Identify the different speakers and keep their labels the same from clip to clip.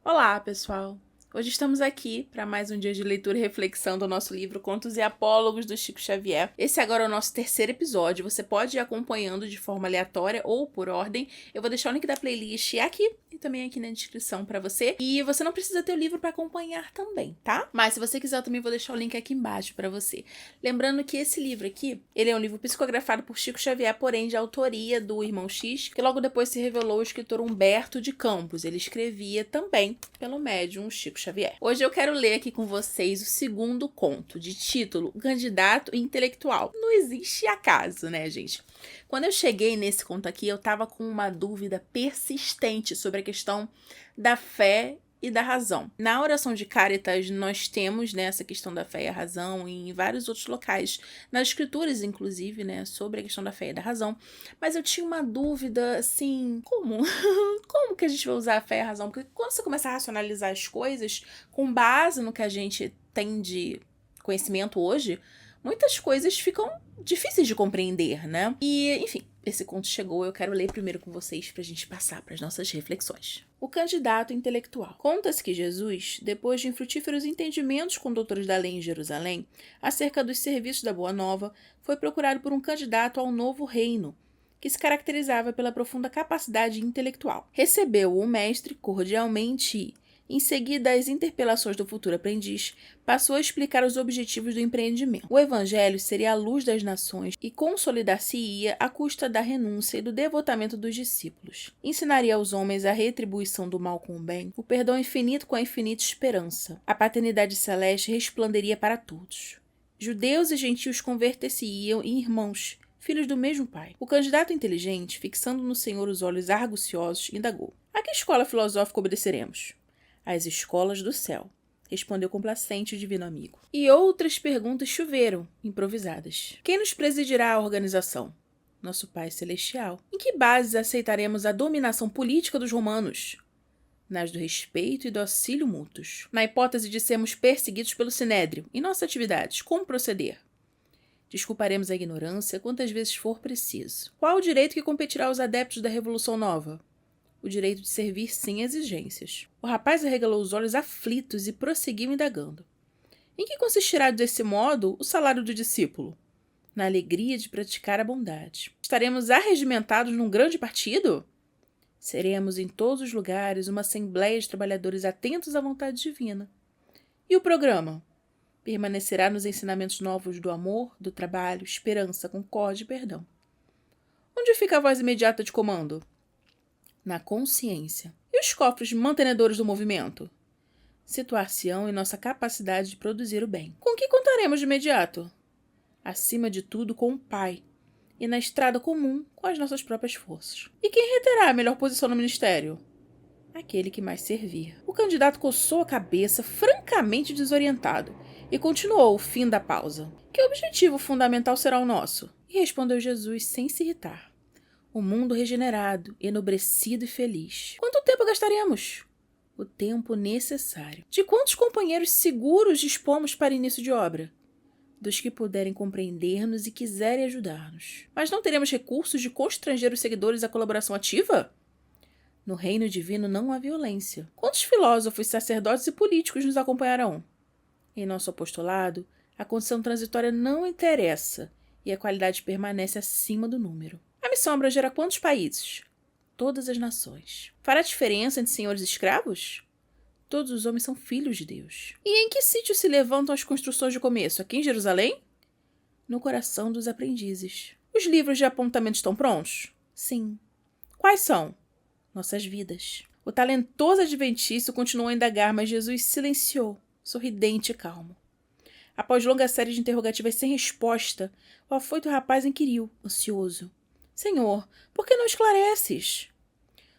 Speaker 1: Olá, pessoal! Hoje estamos aqui para mais um dia de leitura e reflexão do nosso livro Contos e Apólogos do Chico Xavier. Esse agora é o nosso terceiro episódio. Você pode ir acompanhando de forma aleatória ou por ordem. Eu vou deixar o link da playlist aqui e também aqui na descrição para você. E você não precisa ter o livro para acompanhar também, tá? Mas se você quiser, eu também vou deixar o link aqui embaixo para você. Lembrando que esse livro aqui, ele é um livro psicografado por Chico Xavier, porém de autoria do irmão X, que logo depois se revelou o escritor Humberto de Campos. Ele escrevia também pelo médium Chico Xavier. Hoje eu quero ler aqui com vocês o segundo conto, de título Candidato Intelectual. Não existe acaso, né, gente? Quando eu cheguei nesse conto aqui, eu tava com uma dúvida persistente sobre a questão da fé e da razão. Na oração de Caritas, nós temos, né, essa questão da fé e a razão em vários outros locais, nas escrituras, inclusive, né, sobre a questão da fé e da razão. Mas eu tinha uma dúvida, assim, como? Como que a gente vai usar a fé e a razão? Porque quando você começa a racionalizar as coisas com base no que a gente tem de conhecimento hoje, muitas coisas ficam difíceis de compreender, né? E, enfim, esse conto chegou, eu quero ler primeiro com vocês pra gente passar para as nossas reflexões. O candidato intelectual. Conta-se que Jesus, depois de infrutíferos entendimentos com doutores da lei em Jerusalém, acerca dos serviços da Boa Nova, foi procurado por um candidato ao novo reino, que se caracterizava pela profunda capacidade intelectual. Recebeu o mestre cordialmente e, em seguida às interpelações do futuro aprendiz, passou a explicar os objetivos do empreendimento. O evangelho seria a luz das nações e consolidar-se-ia à custa da renúncia e do devotamento dos discípulos. Ensinaria aos homens a retribuição do mal com o bem, o perdão infinito com a infinita esperança. A paternidade celeste resplanderia para todos. Judeus e gentios converter-se-iam em irmãos, filhos do mesmo pai. O candidato inteligente, fixando no Senhor os olhos arguciosos, indagou: a que escola filosófica obedeceremos? Às escolas do céu, respondeu complacente o divino amigo. E outras perguntas choveram, improvisadas. Quem nos presidirá a organização? Nosso Pai Celestial. Em que bases aceitaremos a dominação política dos romanos? Nas do respeito e do auxílio mútuos. Na hipótese de sermos perseguidos pelo Sinédrio, em nossas atividades, como proceder? Desculparemos a ignorância quantas vezes for preciso. Qual o direito que competirá aos adeptos da Revolução Nova? O direito de servir sem exigências. O rapaz arregalou os olhos aflitos e prosseguiu indagando. Em que consistirá desse modo o salário do discípulo? Na alegria de praticar a bondade. Estaremos arregimentados num grande partido? Seremos em todos os lugares uma assembleia de trabalhadores atentos à vontade divina. E o programa? Permanecerá nos ensinamentos novos do amor, do trabalho, esperança, concórdia e perdão. Onde fica a voz imediata de comando? Na consciência. E os cofres mantenedores do movimento? Situar-se-ão em nossa capacidade de produzir o bem. Com que contaremos de imediato? Acima de tudo com o Pai, e na estrada comum com as nossas próprias forças. E quem reterá a melhor posição no ministério? Aquele que mais servir. O candidato coçou a cabeça, francamente desorientado, e continuou o fim da pausa. Que objetivo fundamental será o nosso? E respondeu Jesus sem se irritar. O mundo regenerado, enobrecido e feliz. Quanto tempo gastaremos? O tempo necessário. De quantos companheiros seguros dispomos para início de obra? Dos que puderem compreender-nos e quiserem ajudar-nos. Mas não teremos recursos de constranger os seguidores à colaboração ativa? No reino divino não há violência. Quantos filósofos, sacerdotes e políticos nos acompanharão? Em nosso apostolado, a condição transitória não interessa e a qualidade permanece acima do número. A missão abrangerá quantos países? Todas as nações. Fará diferença entre senhores e escravos? Todos os homens são filhos de Deus. E em que sítio se levantam as construções de começo? Aqui em Jerusalém? No coração dos aprendizes. Os livros de apontamento estão prontos? Sim. Quais são? Nossas vidas. O talentoso adventício continuou a indagar, mas Jesus silenciou, sorridente e calmo. Após longa série de interrogativas sem resposta, o afoito rapaz inquiriu, ansioso: Senhor, por que não esclareces?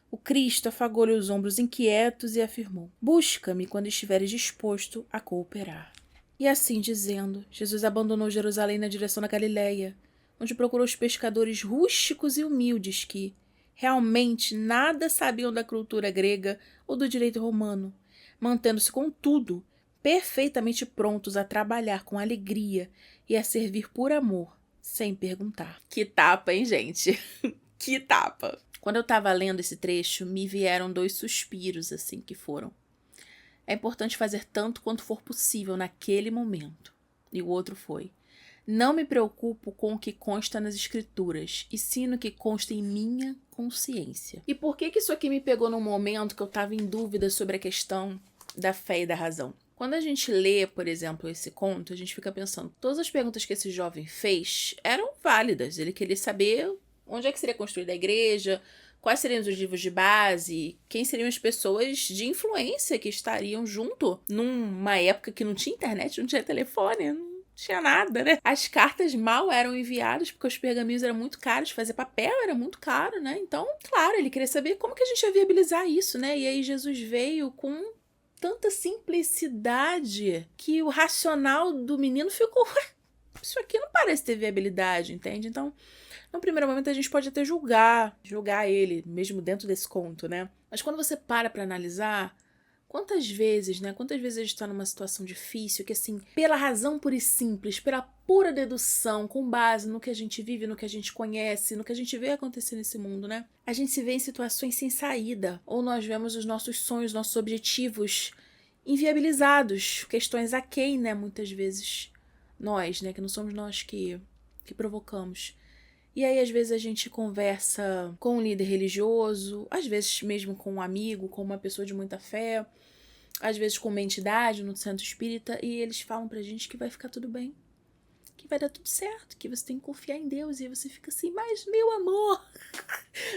Speaker 1: O Cristo afagou-lhe os ombros inquietos e afirmou: busca-me quando estiveres disposto a cooperar. E assim dizendo, Jesus abandonou Jerusalém na direção da Galileia, onde procurou os pescadores rústicos e humildes que, realmente, nada sabiam da cultura grega ou do direito romano, mantendo-se, contudo, perfeitamente prontos a trabalhar com alegria e a servir por amor, sem perguntar. Que tapa, hein, gente? Que tapa! Quando eu tava lendo esse trecho, me vieram 2 suspiros, assim, que foram: É importante fazer tanto quanto for possível naquele momento. E o outro foi: não me preocupo com o que consta nas escrituras, e sim no que consta em minha consciência. E por que isso aqui me pegou num momento que eu estava em dúvida sobre a questão da fé e da razão? Quando a gente lê, por exemplo, esse conto, a gente fica pensando, todas as perguntas que esse jovem fez eram válidas. Ele queria saber onde é que seria construída a igreja, quais seriam os livros de base, quem seriam as pessoas de influência que estariam junto numa época que não tinha internet, não tinha telefone, não tinha nada, né? As cartas mal eram enviadas porque os pergaminhos eram muito caros, fazer papel era muito caro, né? Então, claro, ele queria saber como que a gente ia viabilizar isso, né? E aí Jesus veio com tanta simplicidade que o racional do menino ficou, isso aqui não parece ter viabilidade, entende? Então, no primeiro momento a gente pode até julgar ele, mesmo dentro desse conto, né? Mas quando você para pra analisar, quantas vezes a gente tá numa situação difícil que, assim, pela razão pura e simples, pela pura dedução, com base no que a gente vive, no que a gente conhece, no que a gente vê acontecer nesse mundo, né? A gente se vê em situações sem saída, ou nós vemos os nossos sonhos, nossos objetivos inviabilizados, questões aquém, né, muitas vezes. Nós, né, que não somos nós que provocamos. E aí, às vezes, a gente conversa com um líder religioso, às vezes mesmo com um amigo, com uma pessoa de muita fé, às vezes com uma entidade no centro espírita, e eles falam pra gente que vai ficar tudo bem, que vai dar tudo certo, que você tem que confiar em Deus. E aí você fica assim, mas meu amor,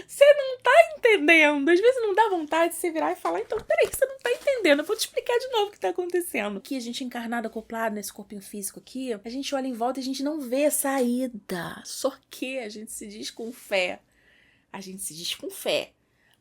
Speaker 1: você não tá entendendo. Às vezes não dá vontade de você virar e falar, então peraí, você não tá entendendo, eu vou te explicar de novo o que tá acontecendo. Aqui a gente encarnado, acoplado nesse corpinho físico aqui, a gente olha em volta e a gente não vê saída. Só que a gente se diz com fé.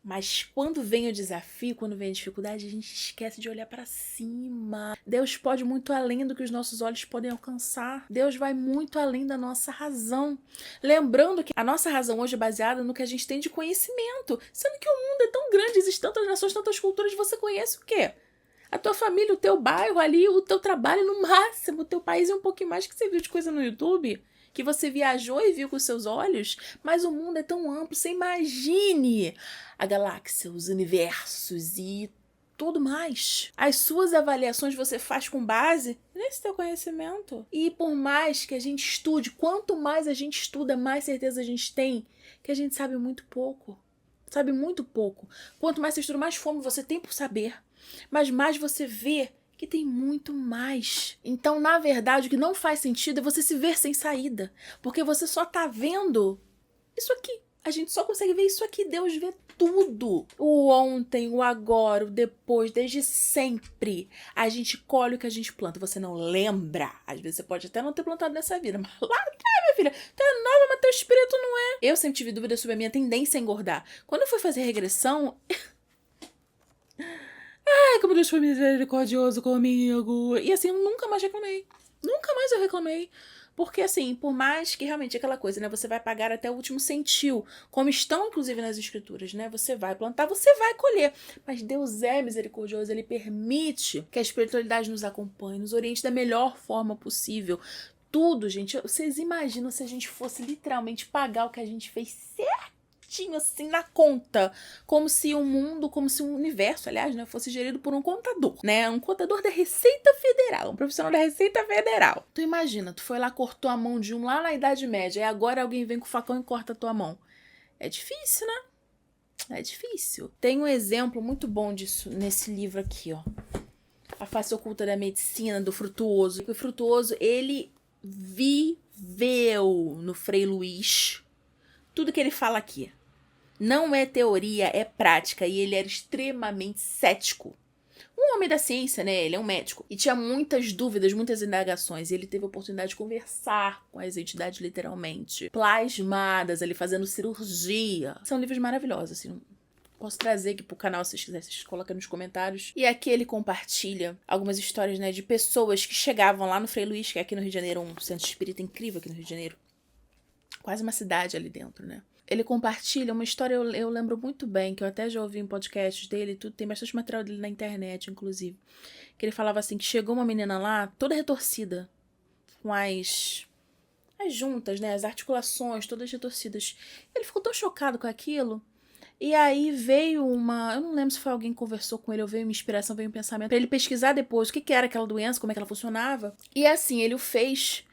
Speaker 1: Mas quando vem o desafio, quando vem a dificuldade, a gente esquece de olhar pra cima. Deus pode muito além do que os nossos olhos podem alcançar. Deus vai muito além da nossa razão. Lembrando que a nossa razão hoje é baseada no que a gente tem de conhecimento. Sendo que o mundo é tão grande, existem tantas nações, tantas culturas, você conhece o quê? A tua família, o teu bairro ali, o teu trabalho, no máximo, o teu país e um pouquinho mais que você viu de coisa no YouTube, que você viajou e viu com seus olhos, mas o mundo é tão amplo, você imagine a galáxia, os universos e tudo mais. As suas avaliações você faz com base nesse teu conhecimento. E por mais que a gente estude, quanto mais a gente estuda, mais certeza a gente tem que a gente sabe muito pouco. Sabe muito pouco. Quanto mais você estuda, mais fome você tem por saber. Mas mais você vê que tem muito mais. Então, na verdade, o que não faz sentido é você se ver sem saída. Porque você só tá vendo isso aqui. A gente só consegue ver isso aqui. Deus vê tudo. O ontem, o agora, o depois, desde sempre. A gente colhe o que a gente planta. Você não lembra. Às vezes você pode até não ter plantado nessa vida. Mas lá atrás, minha filha, tu é nova, mas teu espírito não é. Eu sempre tive dúvida sobre a minha tendência a engordar. Quando eu fui fazer regressão... Ai, como Deus foi misericordioso comigo. E assim, eu nunca mais reclamei. Nunca mais eu reclamei. Porque assim, por mais que realmente é aquela coisa, né? Você vai pagar até o último centil. Como estão, inclusive, nas escrituras, né? Você vai plantar, você vai colher. Mas Deus é misericordioso. Ele permite que a espiritualidade nos acompanhe, nos oriente da melhor forma possível. Tudo, gente. Vocês imaginam se a gente fosse literalmente pagar o que a gente fez certo? Assim na conta, como se o mundo, como se o universo, aliás, né, fosse gerido por um contador, né, um contador da Receita Federal, um profissional da Receita Federal. Tu imagina, tu foi lá, cortou a mão de um lá na Idade Média, e agora alguém vem com o facão e corta a tua mão. É difícil, né? É difícil. Tem um exemplo muito bom disso nesse livro aqui, ó. A Face Oculta da Medicina, do Frutuoso. O Frutuoso, ele viveu no Frei Luís tudo que ele fala aqui. Não é teoria, é prática, e ele era extremamente cético. Um homem da ciência, né? Ele é um médico. E tinha muitas dúvidas, muitas indagações. E ele teve a oportunidade de conversar com as entidades, literalmente. Plasmadas, ali fazendo cirurgia. São livros maravilhosos, assim. Posso trazer aqui pro canal, se vocês quiserem, vocês colocam nos comentários. E aqui ele compartilha algumas histórias, né? De pessoas que chegavam lá no Frei Luís, que é aqui no Rio de Janeiro, um centro espírita incrível aqui no Rio de Janeiro. Quase uma cidade ali dentro, né? Ele compartilha uma história, eu lembro muito bem, que eu até já ouvi em podcasts dele, tudo, tem bastante material dele na internet, inclusive. Que ele falava assim, que chegou uma menina lá, toda retorcida, com as juntas, né, as articulações todas retorcidas. Ele ficou tão chocado com aquilo, E aí veio eu não lembro se foi alguém que conversou com ele, ou veio uma inspiração, veio um pensamento, pra ele pesquisar depois o que era aquela doença, como é que ela funcionava. E assim, ele o fez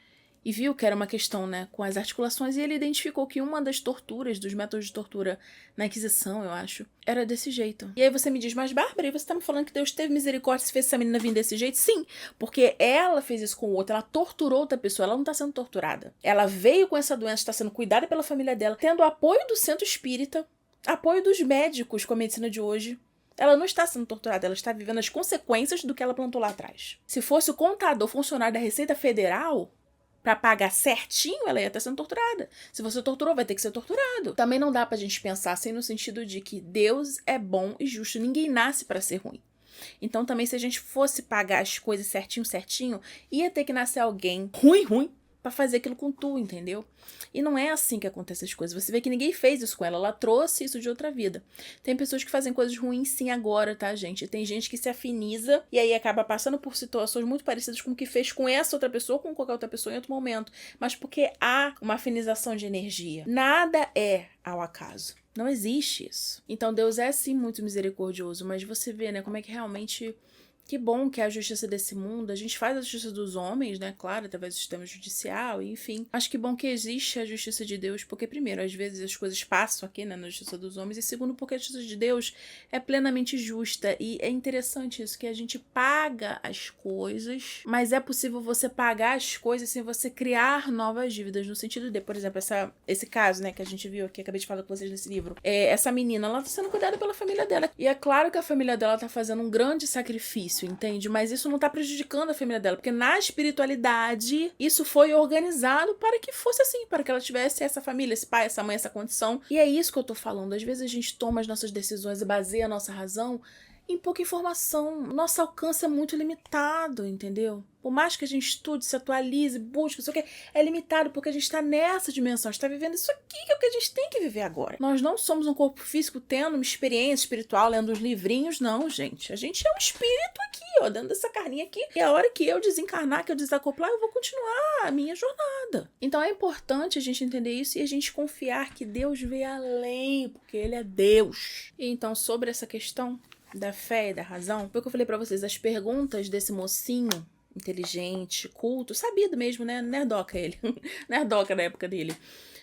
Speaker 1: e viu que era uma questão, né, com as articulações, e ele identificou que uma das torturas, dos métodos de tortura na Inquisição, eu acho, era desse jeito. E aí você me diz, mas Bárbara, e você tá me falando que Deus teve misericórdia e fez essa menina vir desse jeito? Sim, porque ela fez isso com o outro, ela torturou outra pessoa, ela não tá sendo torturada. Ela veio com essa doença, está sendo cuidada pela família dela, tendo apoio do centro espírita, apoio dos médicos com a medicina de hoje. Ela não está sendo torturada, ela está vivendo as consequências do que ela plantou lá atrás. Se fosse o contador funcionário da Receita Federal, pra pagar certinho, ela ia estar sendo torturada. Se você torturou, vai ter que ser torturado. Também não dá pra gente pensar assim no sentido de que Deus é bom e justo. Ninguém nasce pra ser ruim. Então também se a gente fosse pagar as coisas certinho, ia ter que nascer alguém ruim, pra fazer aquilo com tu, entendeu? E não é assim que acontecem as coisas. Você vê que ninguém fez isso com ela. Ela trouxe isso de outra vida. Tem pessoas que fazem coisas ruins sim agora, tá, gente? Tem gente que se afiniza e aí acaba passando por situações muito parecidas com o que fez com essa outra pessoa ou com qualquer outra pessoa em outro momento. Mas porque há uma afinização de energia. Nada é ao acaso. Não existe isso. Então Deus é sim muito misericordioso, mas você vê, né, como é que realmente... Que bom que é a justiça desse mundo. A gente faz a justiça dos homens, né? Claro, através do sistema judicial, enfim. Mas que bom que existe a justiça de Deus, porque, primeiro, às vezes as coisas passam aqui, né, na justiça dos homens, e segundo, porque a justiça de Deus é plenamente justa. E é interessante isso, que a gente paga as coisas, mas é possível você pagar as coisas sem você criar novas dívidas, no sentido de, por exemplo, esse caso, né, que a gente viu aqui, acabei de falar com vocês nesse livro. Essa menina, ela tá sendo cuidada pela família dela. E é claro que a família dela tá fazendo um grande sacrifício, entende? Mas isso não tá prejudicando a família dela, porque na espiritualidade isso foi organizado para que fosse assim, para que ela tivesse essa família, esse pai, essa mãe, essa condição. E é isso que eu tô falando. Às vezes a gente toma as nossas decisões e baseia a nossa razão em pouca informação. Nosso alcance é muito limitado, entendeu? Por mais que a gente estude, se atualize, busque, não sei o que, é limitado porque a gente está nessa dimensão, a gente está vivendo isso aqui que é o que a gente tem que viver agora. Nós não somos um corpo físico tendo uma experiência espiritual, lendo os livrinhos, não, gente. A gente é um espírito aqui, ó, dentro dessa carninha aqui. E a hora que eu desencarnar, que eu desacoplar, eu vou continuar a minha jornada. Então é importante a gente entender isso e a gente confiar que Deus vê além, porque Ele é Deus. E então, sobre essa questão da fé e da razão, foi o que eu falei pra vocês, as perguntas desse mocinho inteligente, culto, sabido mesmo, né? Nerdoca ele. Nerdoca na época dele.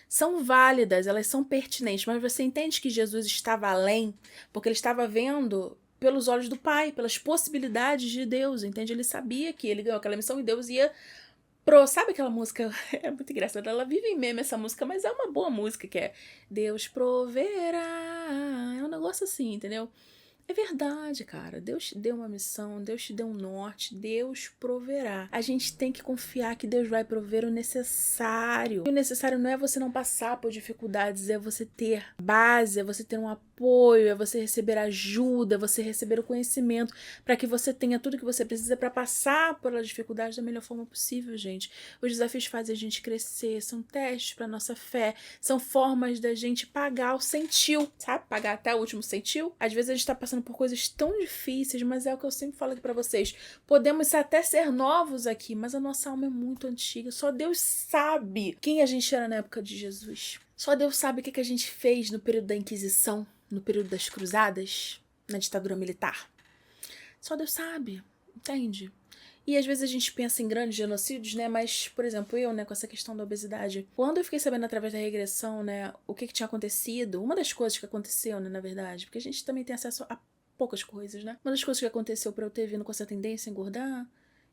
Speaker 1: São válidas, elas são pertinentes, mas você entende que Jesus estava além, porque ele estava vendo pelos olhos do Pai, pelas possibilidades de Deus, entende? Ele sabia que ele ganhou aquela missão e Deus ia sabe aquela música? É muito engraçada, ela vive em meme essa música, mas é uma boa música, que é Deus proverá, é um negócio assim, entendeu? É verdade, cara. Deus te deu uma missão, Deus te deu um norte, Deus proverá. A gente tem que confiar que Deus vai prover o necessário. E o necessário não é você não passar por dificuldades, é você ter base, é você ter um apoio, é você receber ajuda, é você receber o conhecimento para que você tenha tudo que você precisa para passar pela dificuldade da melhor forma possível, gente. Os desafios fazem a gente crescer, são testes para nossa fé, são formas da gente pagar o centil, sabe? Pagar até o último centil. Às vezes a gente tá passando por coisas tão difíceis, mas é o que eu sempre falo aqui pra vocês. Podemos até ser novos aqui, mas a nossa alma é muito antiga. Só Deus sabe quem a gente era na época de Jesus. Só Deus sabe o que a gente fez no período da Inquisição, no período das Cruzadas, na ditadura militar. Só Deus sabe, entende? E às vezes a gente pensa em grandes genocídios, né? Mas, por exemplo, eu, né, com essa questão da obesidade. Quando eu fiquei sabendo através da regressão, né, o que tinha acontecido, uma das coisas que aconteceu, né, na verdade, porque a gente também tem acesso a poucas coisas, né? Uma das coisas que aconteceu pra eu ter vindo com essa tendência a engordar,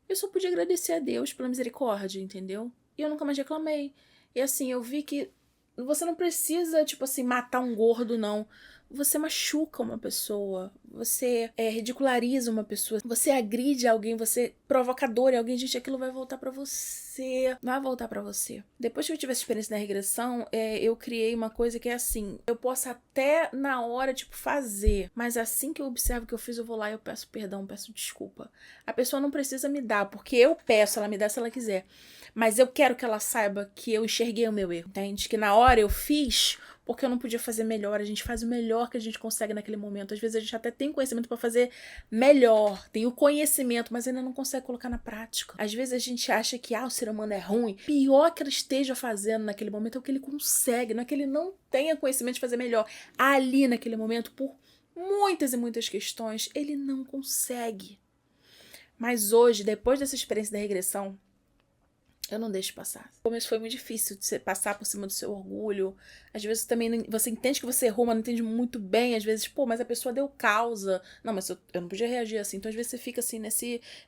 Speaker 1: eu só pude agradecer a Deus pela misericórdia, entendeu? E eu nunca mais reclamei. E assim, eu vi que você não precisa, tipo assim, matar um gordo, não. Você machuca uma pessoa, você ridiculariza uma pessoa, você agride alguém, você provoca dor em alguém, gente, aquilo vai voltar pra você, não vai voltar pra você. Depois que eu tive essa experiência na regressão, eu criei uma coisa que é assim, eu posso até na hora, tipo, fazer, mas assim que eu observo que eu fiz, eu vou lá e eu peço perdão, peço desculpa. A pessoa não precisa me dar, porque eu peço, ela me dá se ela quiser, mas eu quero que ela saiba que eu enxerguei o meu erro, entende? Que na hora eu fiz porque eu não podia fazer melhor. A gente faz o melhor que a gente consegue naquele momento. Às vezes a gente até tem conhecimento pra fazer melhor, tem o conhecimento, mas ainda não consegue colocar na prática. Às vezes a gente acha que o ser humano é ruim. Pior que ele esteja fazendo naquele momento é o que ele consegue, não é que ele não tenha conhecimento de fazer melhor. Ali naquele momento, por muitas e muitas questões, ele não consegue. Mas hoje, depois dessa experiência da regressão, eu não deixo passar. No começo foi muito difícil de você passar por cima do seu orgulho. Às vezes também você entende que você errou, mas não entende muito bem. Às vezes, mas a pessoa deu causa. Não, mas eu não podia reagir assim. Então, às vezes você fica assim,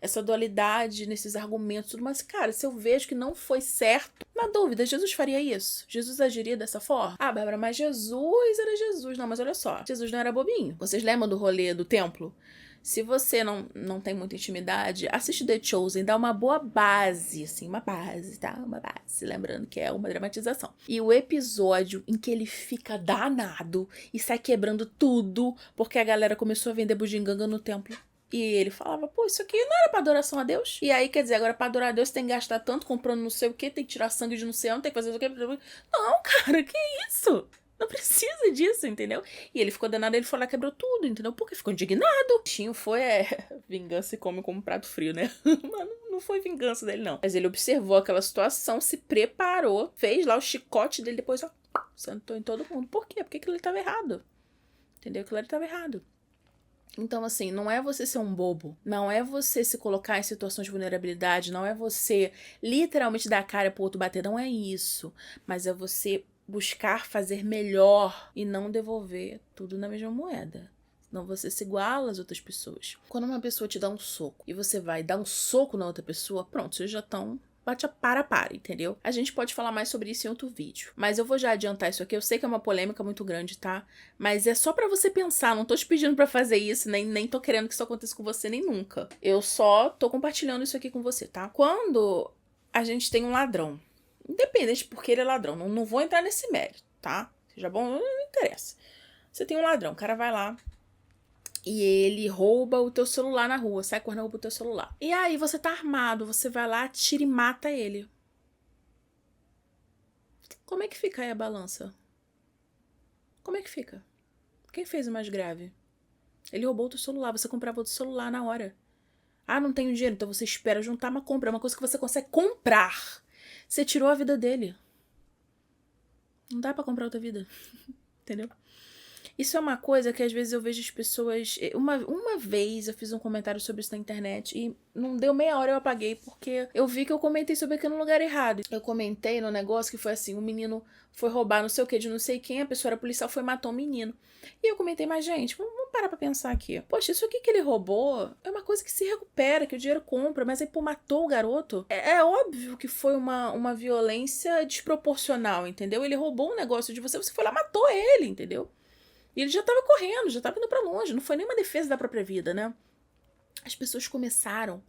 Speaker 1: essa dualidade, nesses argumentos, tudo. Mas, cara, se eu vejo que não foi certo, na dúvida, Jesus faria isso? Jesus agiria dessa forma? Bárbara, mas Jesus era Jesus. Não, mas olha só, Jesus não era bobinho. Vocês lembram do rolê do templo? Se você não tem muita intimidade, assiste The Chosen, dá uma boa base, assim, uma base, tá? Uma base, lembrando que é uma dramatização. E o episódio em que ele fica danado e sai quebrando tudo, porque a galera começou a vender bugiganga no templo. E ele falava, isso aqui não era pra adoração a Deus? E aí, quer dizer, agora pra adorar a Deus tem que gastar tanto comprando não sei o que, tem que tirar sangue de não sei onde, tem que fazer o que. Não, cara, que isso? Não precisa disso, entendeu? E ele ficou danado, ele foi lá, quebrou tudo, entendeu? Porque ficou indignado. O bichinho foi, vingança e come como prato frio, né? Mas não foi vingança dele, não. Mas ele observou aquela situação, se preparou, fez lá o chicote dele, depois, sentou em todo mundo. Por quê? Porque aquilo ali tava errado. Entendeu? Aquilo ali tava errado. Então, assim, não é você ser um bobo, não é você se colocar em situações de vulnerabilidade, não é você literalmente dar a cara pro outro bater, não é isso. Mas é você buscar fazer melhor e não devolver tudo na mesma moeda. Senão você se iguala às outras pessoas. Quando uma pessoa te dá um soco e você vai dar um soco na outra pessoa, pronto, vocês já estão bate a para, entendeu? A gente pode falar mais sobre isso em outro vídeo. Mas eu vou já adiantar isso aqui. Eu sei que é uma polêmica muito grande, tá? Mas é só pra você pensar. Não tô te pedindo pra fazer isso, nem tô querendo que isso aconteça com você, nem nunca. Eu só tô compartilhando isso aqui com você, tá? Quando a gente tem um ladrão, independente de porque ele é ladrão, não vou entrar nesse mérito, tá? Seja bom, não interessa. Você tem um ladrão, o cara vai lá e ele rouba o teu celular na rua, sai correndo, rouba o teu celular. E aí você tá armado, você vai lá, tira e mata ele. Como é que fica aí a balança? Como é que fica? Quem fez o mais grave? Ele roubou o teu celular, você comprava outro celular na hora. Não tenho dinheiro, então você espera juntar, mas compra. É uma coisa que você consegue comprar. Você tirou a vida dele. Não dá pra comprar outra vida. Entendeu? Isso é uma coisa que às vezes eu vejo as pessoas... Uma vez eu fiz um comentário sobre isso na internet e não deu meia hora, eu apaguei, porque eu vi que eu comentei sobre aquilo no lugar errado. Eu comentei no negócio que foi assim, um menino foi roubar não sei o que de não sei quem, a pessoa era policial, foi matar um menino. E eu comentei, mas gente, vamos parar pra pensar aqui. Poxa, isso aqui que ele roubou é uma coisa que se recupera, que o dinheiro compra, mas aí, matou o garoto. É óbvio que foi uma violência desproporcional, entendeu? Ele roubou um negócio de você, você foi lá, matou ele, entendeu? E ele já tava correndo, já tava indo pra longe. Não foi nem uma defesa da própria vida, né? As pessoas começaram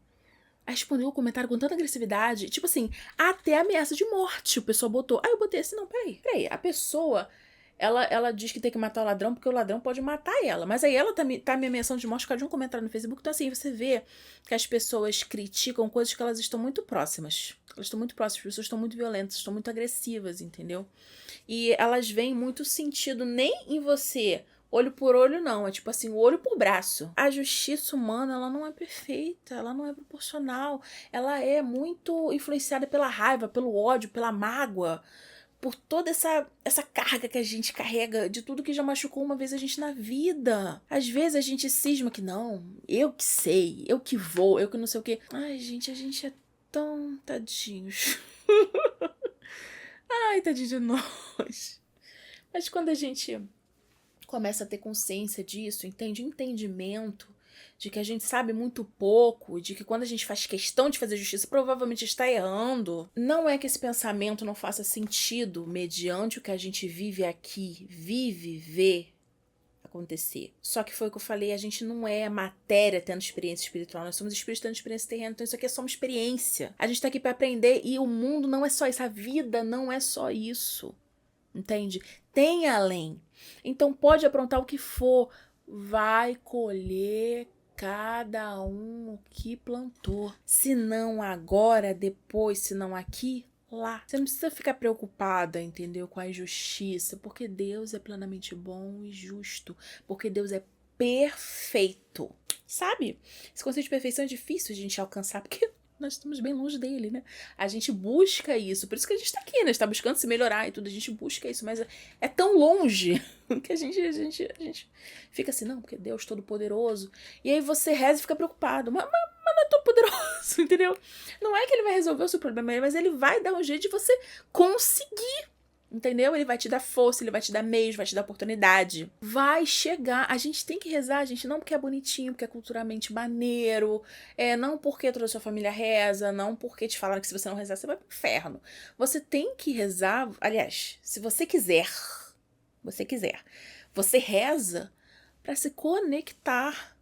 Speaker 1: a responder o comentário com tanta agressividade. Tipo assim, até ameaça de morte. O pessoal botou. Eu botei assim, não, peraí. A pessoa, ela diz que tem que matar o ladrão porque o ladrão pode matar ela. Mas aí ela tá me ameaçando de morte por causa de um comentário no Facebook. Então assim, você vê que as pessoas criticam coisas que elas estão muito próximas. Elas estão muito próximas, as pessoas estão muito violentas, estão muito agressivas, entendeu? E elas veem muito sentido nem em você, olho por olho não, é tipo assim, olho por braço. A justiça humana, ela não é perfeita, ela não é proporcional, ela é muito influenciada pela raiva, pelo ódio, pela mágoa, por toda essa carga que a gente carrega de tudo que já machucou uma vez a gente na vida. Às vezes a gente cisma que não, eu que sei, eu que vou, eu que não sei o quê. Ai, gente, a gente é tão tadinhos. Ai, tadinho de nós. Mas quando a gente começa a ter consciência disso, entendimento de que a gente sabe muito pouco, de que quando a gente faz questão de fazer justiça, provavelmente está errando, não é que esse pensamento não faça sentido mediante o que a gente vive aqui, vê acontecer. Só que foi o que eu falei, a gente não é matéria tendo experiência espiritual, nós somos espíritos tendo experiência terrena, então isso aqui é só uma experiência. A gente tá aqui pra aprender e o mundo não é só isso, a vida não é só isso, entende? Tem além. Então pode aprontar o que for, vai colher cada um o que plantou. Se não agora, depois, se não aqui, lá. Você não precisa ficar preocupada, entendeu, com a injustiça, porque Deus é plenamente bom e justo, porque Deus é perfeito, sabe? Esse conceito de perfeição é difícil de a gente alcançar, porque nós estamos bem longe dele, né? A gente busca isso, por isso que a gente tá aqui, né? A gente tá buscando se melhorar e tudo, a gente busca isso, mas é tão longe que a gente fica assim, não, porque Deus Todo-Poderoso, e aí você reza e fica preocupado, mas não é todo poderoso, entendeu? Não é que ele vai resolver o seu problema, mas ele vai dar um jeito de você conseguir. Entendeu? Ele vai te dar força, ele vai te dar meios, vai te dar oportunidade. Vai chegar. A gente tem que rezar, gente, não porque é bonitinho, porque é culturalmente maneiro, não porque toda a sua família reza, não porque te falaram que se você não rezar, você vai pro inferno. Você tem que rezar, aliás, se você quiser, você reza para se conectar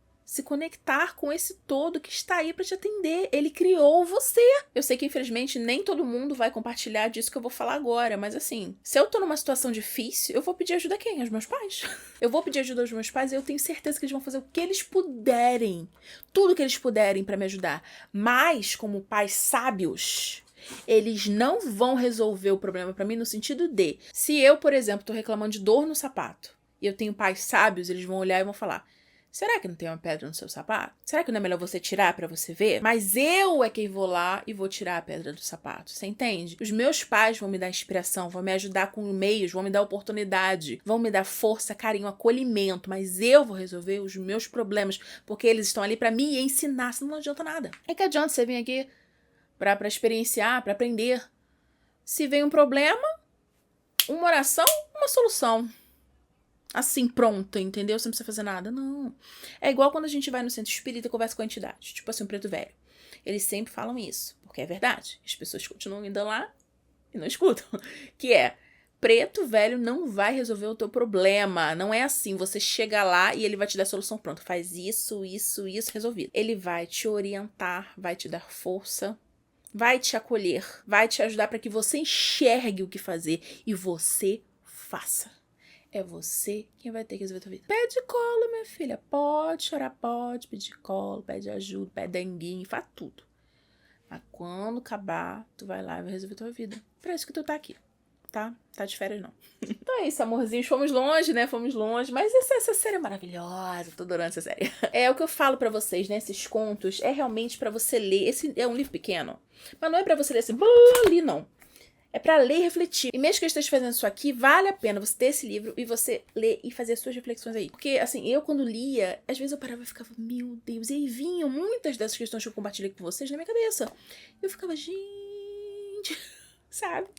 Speaker 1: com esse todo que está aí para te atender. Ele criou você. Eu sei que, infelizmente, nem todo mundo vai compartilhar disso que eu vou falar agora, mas assim, se eu tô numa situação difícil, eu vou pedir ajuda a quem? Aos meus pais. Eu vou pedir ajuda aos meus pais e eu tenho certeza que eles vão fazer o que eles puderem. Tudo que eles puderem para me ajudar. Mas, como pais sábios, eles não vão resolver o problema para mim no sentido de, se eu, por exemplo, tô reclamando de dor no sapato, e eu tenho pais sábios, eles vão olhar e vão falar: será que não tem uma pedra no seu sapato? Será que não é melhor você tirar pra você ver? Mas eu é quem vou lá e vou tirar a pedra do sapato. Você entende? Os meus pais vão me dar inspiração, vão me ajudar com meios, vão me dar oportunidade, vão me dar força, carinho, acolhimento. Mas eu vou resolver os meus problemas, porque eles estão ali pra me ensinar, senão não adianta nada. É que adianta você vir aqui pra experienciar, pra aprender. Se vem um problema, uma oração, uma solução. Assim, pronta, entendeu? Você não precisa fazer nada. Não. É igual quando a gente vai no centro espírita e conversa com a entidade. Tipo assim, o preto velho. Eles sempre falam isso, porque é verdade. As pessoas continuam indo lá e não escutam. Que é, preto velho não vai resolver o teu problema. Não é assim, você chega lá e ele vai te dar a solução pronta. Faz isso, resolvido. Ele vai te orientar, vai te dar força, vai te acolher, vai te ajudar para que você enxergue o que fazer e você faça. É você quem vai ter que resolver a tua vida. Pede colo, minha filha. Pode chorar, pode pedir colo, pede ajuda, pede denguinho, faz tudo. Mas quando acabar, tu vai lá e vai resolver a tua vida. Pra isso que tu tá aqui, tá? Tá de férias, não. Então é isso, amorzinhos. Fomos longe, né? Fomos longe. Mas essa série é maravilhosa. Tô adorando essa série. É o que eu falo pra vocês, né? Esses contos é realmente pra você ler. Esse é um livro pequeno. Mas não é pra você ler assim, ali, não. É pra ler e refletir. E mesmo que eu esteja fazendo isso aqui, vale a pena você ter esse livro e você ler e fazer as suas reflexões aí. Porque, assim, eu quando lia, às vezes eu parava e ficava, meu Deus, e aí vinham muitas dessas questões que eu compartilhei com vocês na minha cabeça. Eu ficava, gente, sabe?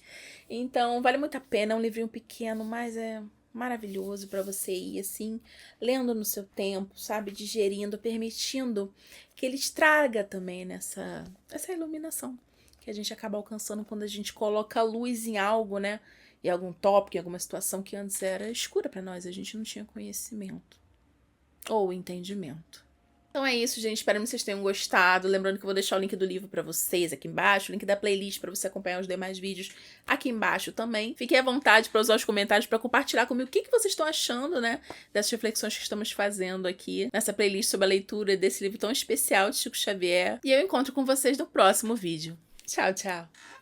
Speaker 1: Então, vale muito a pena, é um livrinho pequeno, mas é maravilhoso pra você ir, assim, lendo no seu tempo, sabe? Digerindo, permitindo que ele traga também essa iluminação que a gente acaba alcançando quando a gente coloca luz em algo, né? Em algum tópico, em alguma situação que antes era escura pra nós, a gente não tinha conhecimento ou entendimento. Então é isso, gente. Espero que vocês tenham gostado. Lembrando que eu vou deixar o link do livro pra vocês aqui embaixo, o link da playlist pra você acompanhar os demais vídeos aqui embaixo também. Fiquem à vontade para usar os comentários pra compartilhar comigo o que vocês estão achando, né, dessas reflexões que estamos fazendo aqui nessa playlist sobre a leitura desse livro tão especial de Chico Xavier. E eu encontro com vocês no próximo vídeo. Tchau, tchau.